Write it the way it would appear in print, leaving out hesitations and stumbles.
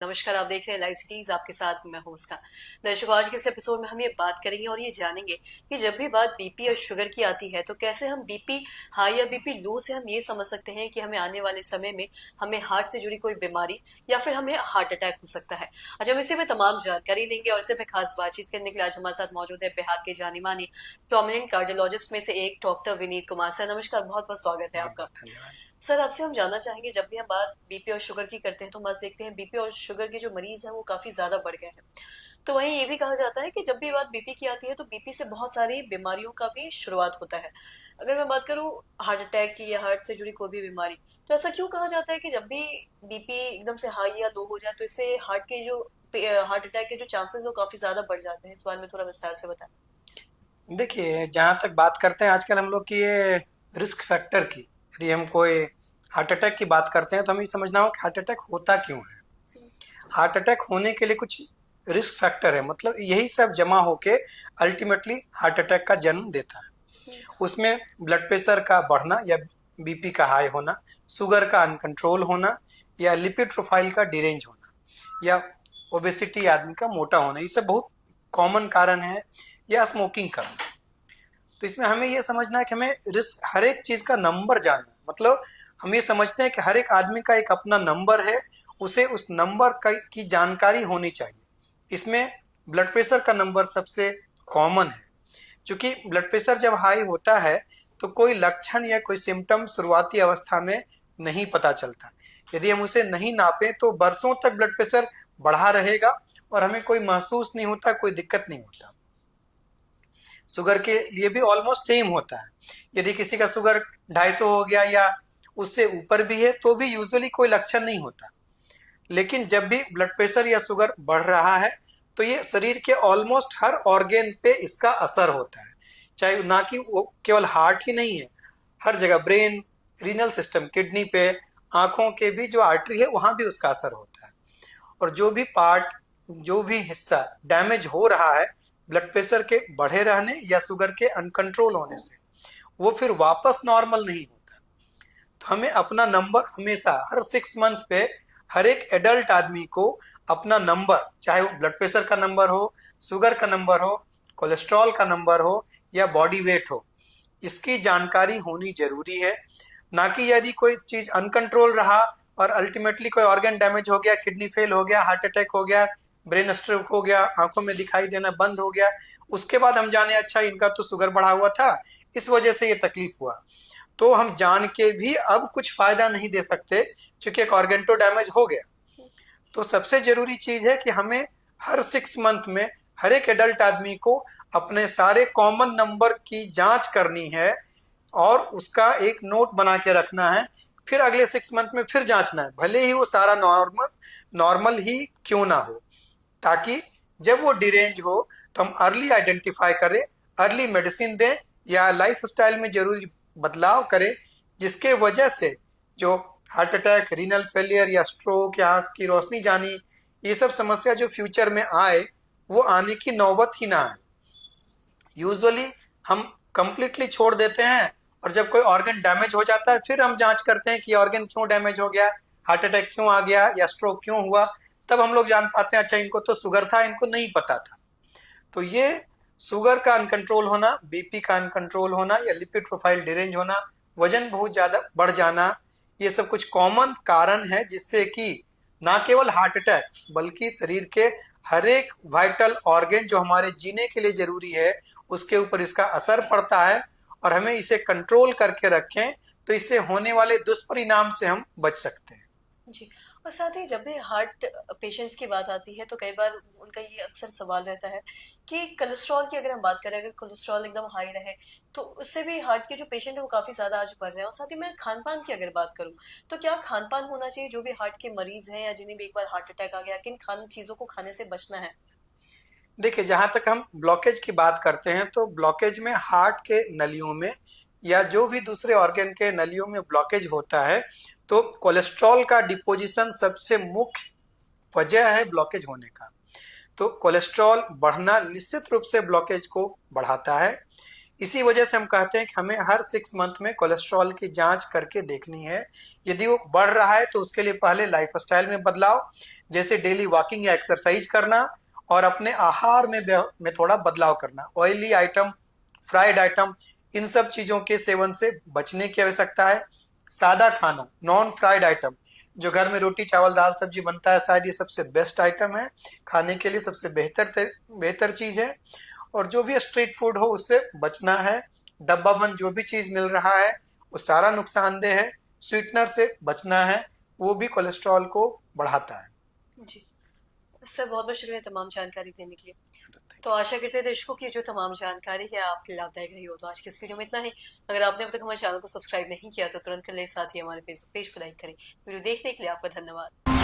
नमस्कार, आप देख रहे हैं लाइव सिटीज। आपके साथ मैं हूं उसका दर्शकों। आज के इस एपिसोड में हम ये बात करेंगे और ये जानेंगे कि जब भी बात बीपी और शुगर की आती है तो कैसे हम बीपी हाई या बीपी लो से हम ये समझ सकते हैं कि हमें आने वाले समय में हमें हार्ट से जुड़ी कोई बीमारी या फिर हमें हार्ट अटैक हो सकता है। आज हम इसी में तमाम जानकारी देंगे और इसे पे खास बातचीत करने के लिए आज हमारे साथ मौजूद है बिहार के जानी मानी प्रोमिनेंट कार्डियोलॉजिस्ट में से एक डॉक्टर विनीत कुमार सर। नमस्कार, बहुत बहुत स्वागत है बहुत आपका। बहुत धन्यवाद। सर, आपसे हम जानना चाहेंगे, जब भी हम बात बीपी और शुगर की करते हैं तो हम बस देखते हैं बीपी और शुगर के जो मरीज हैं वो काफी ज्यादा बढ़ गए हैं। तो वहीं ये भी कहा जाता है कि जब भी बात बीपी की आती है तो बीपी से बहुत सारी बीमारियों का भी शुरुआत होता है। अगर मैं बात करूं हार्ट अटैक की या हार्ट से जुड़ी कोई भी बीमारी, तो ऐसा क्यों कहा जाता है कि जब भी बीपी एकदम से हाई या लो हो जाए तो इससे हार्ट अटैक के जो चांसेस वो काफी ज्यादा बढ़ जाते हैं? इस बारे में थोड़ा विस्तार से बताएं। देखिए, जहाँ तक बात करते हैं आजकल हम लोग की ये रिस्क फैक्टर की, यदि हम कोई हार्ट अटैक की बात करते हैं तो हमें ये समझना होगा कि हार्ट अटैक होता क्यों है। हार्ट अटैक होने के लिए कुछ रिस्क फैक्टर है, मतलब यही सब जमा होके अल्टीमेटली हार्ट अटैक का जन्म देता है। उसमें ब्लड प्रेशर का बढ़ना या बीपी का हाई होना, शुगर का अनकंट्रोल होना, या लिपिड प्रोफाइल का डिरेंज होना, या ओबेसिटी आदमी का मोटा होना, ये सब बहुत कॉमन कारण है। या स्मोकिंग करना। तो इसमें हमें ये समझना है कि हमें रिस्क हर एक चीज का नंबर जानना है। मतलब हम ये समझते हैं कि हर एक आदमी का एक अपना नंबर है, उसे उस नंबर की जानकारी होनी चाहिए। इसमें ब्लड प्रेशर का नंबर सबसे कॉमन है, क्योंकि ब्लड प्रेशर जब हाई होता है तो कोई लक्षण या कोई सिम्टम शुरुआती अवस्था में नहीं पता चलता। यदि हम उसे नहीं नापें तो बरसों तक ब्लड प्रेशर बढ़ा रहेगा और हमें कोई महसूस नहीं होता, कोई दिक्कत नहीं होता। शुगर के लिए भी ऑलमोस्ट सेम होता है। यदि किसी का शुगर 250 हो गया या उससे ऊपर भी है तो भी यूजुअली कोई लक्षण नहीं होता। लेकिन जब भी ब्लड प्रेशर या शुगर बढ़ रहा है तो ये शरीर के ऑलमोस्ट हर ऑर्गेन पे इसका असर होता है। चाहे ना कि वो केवल हार्ट ही नहीं है, हर जगह ब्रेन, रीनल सिस्टम, किडनी पे, आंखों के भी जो आर्टरी है वहां भी उसका असर होता है। और जो भी पार्ट, जो भी हिस्सा डैमेज हो रहा है ब्लड प्रेशर के बढ़े रहने या शुगर के अनकंट्रोल होने से, वो फिर वापस नॉर्मल नहीं होता। तो हमें अपना नंबर हमेशा हर 6 मंथ पे हर एक एडल्ट आदमी को अपना नंबर, चाहे वो ब्लड प्रेशर का नंबर हो, शुगर का नंबर हो, कोलेस्ट्रॉल का नंबर हो या बॉडी वेट हो, इसकी जानकारी होनी जरूरी है। ना कि यदि कोई चीज अनकंट्रोल रहा और अल्टीमेटली कोई ऑर्गन डैमेज हो गया, किडनी फेल हो गया, हार्ट अटैक हो गया, ब्रेन स्ट्रोक हो गया, आंखों में दिखाई देना बंद हो गया, उसके बाद हम जाने अच्छा इनका तो शुगर बढ़ा हुआ था, इस वजह से ये तकलीफ हुआ, तो हम जान के भी अब कुछ फायदा नहीं दे सकते, क्योंकि एक ऑर्गन तो डैमेज हो गया। तो सबसे जरूरी चीज है कि हमें हर 6 मंथ में हर एक एडल्ट आदमी को अपने सारे कॉमन नंबर की जांच करनी है और उसका एक नोट बना के रखना है। फिर अगले 6 मंथ में फिर जांचना है, भले ही वो सारा नॉर्मल नॉर्मल ही क्यों ना हो, ताकि जब वो डिरेंज हो तो हम अर्ली आइडेंटिफाई करें, अर्ली मेडिसिन दें या लाइफ स्टाइल में जरूरी बदलाव करें, जिसके वजह से जो हार्ट अटैक, रीनल फेलियर या स्ट्रोक या आंख की रोशनी जानी, ये सब समस्या जो फ्यूचर में आए वो आने की नौबत ही ना आए। यूजुअली हम कंप्लीटली छोड़ देते हैं और जब कोई ऑर्गन डैमेज हो जाता है फिर हम जांच करते हैं कि ऑर्गन क्यों डैमेज हो गया, हार्ट अटैक क्यों आ गया या स्ट्रोक क्यों हुआ, तब हम लोग जान पाते हैं अच्छा इनको तो शुगर था, इनको नहीं पता था। तो ये शुगर का अनकंट्रोल होना, बीपी का अनकंट्रोल होना या लिपिड प्रोफाइल डिरेंज होना, वजन बहुत ज्यादा बढ़ जाना, ये सब कुछ कॉमन कारण है जिससे कि ना केवल हार्ट अटैक बल्कि शरीर के हर एक वाइटल ऑर्गन जो हमारे जीने के लिए जरूरी है उसके ऊपर इसका असर पड़ता है। और हमें इसे कंट्रोल करके रखें तो इससे होने वाले दुष्परिणाम से हम बच सकते हैं। जी। और साथ ही जब भी हार्ट पेशेंट्स की बात आती है तो कई बार उनका ये अक्सर सवाल रहता है कि कोलेस्ट्रॉल की अगर हम बात करें, अगर कोलेस्ट्रॉल एकदम हाई रहे तो उससे भी हार्ट के जो पेशेंट है वो काफी ज्यादा आज बढ़ रहे हैं। और साथ ही मैं खान पान की अगर बात करूं तो क्या खान पान होना चाहिए जो भी हार्ट के मरीज हैं या जिन्हें भी एक बार हार्ट अटैक आ गया, किन खान चीजों को खाने से बचना है? देखिए, जहाँ तक हम ब्लॉकेज की बात करते हैं तो ब्लॉकेज में हार्ट के नलियों में या जो भी दूसरे ऑर्गन के नलियों में ब्लॉकेज होता है तो कोलेस्ट्रॉल का डिपोजिशन सबसे मुख्य वजह है ब्लॉकेज होने का। तो कोलेस्ट्रॉल बढ़ना निश्चित रूप से ब्लॉकेज को बढ़ाता है। इसी वजह से हम कहते हैं कि हमें हर 6 मंथ में कोलेस्ट्रॉल की जांच करके देखनी है। यदि वो बढ़ रहा है तो उसके लिए पहले लाइफस्टाइल में बदलाव, जैसे डेली वॉकिंग या एक्सरसाइज करना, और अपने आहार में थोड़ा बदलाव करना। ऑयली आइटम, फ्राइड आइटम, इन सब चीज़ों के सेवन से बचने की आवश्यकता है। सादा खाना, नॉन फ्राइड आइटम, जो घर में रोटी चावल दाल सब्जी बनता है, शायद ये सबसे बेस्ट आइटम है खाने के लिए, सबसे बेहतर चीज़ है। और जो भी स्ट्रीट फूड हो उससे बचना है। डब्बा बंद जो भी चीज़ मिल रहा है वो सारा नुकसानदेह है। स्वीटनर से बचना है, वो भी कोलेस्ट्रॉल को बढ़ाता है। जी सर, बहुत बहुत शुक्रिया तमाम जानकारी देने के लिए। तो आशा करते हैं दर्शकों की जो तमाम जानकारी है आपके लाभदायक रही हो। तो आज की इस वीडियो में इतना ही। अगर आपने अब तक हमारे चैनल को सब्सक्राइब नहीं किया तो तुरंत कर ले, साथ ही हमारे फेसबुक पेज को लाइक करें। वीडियो देखने के लिए आपका धन्यवाद।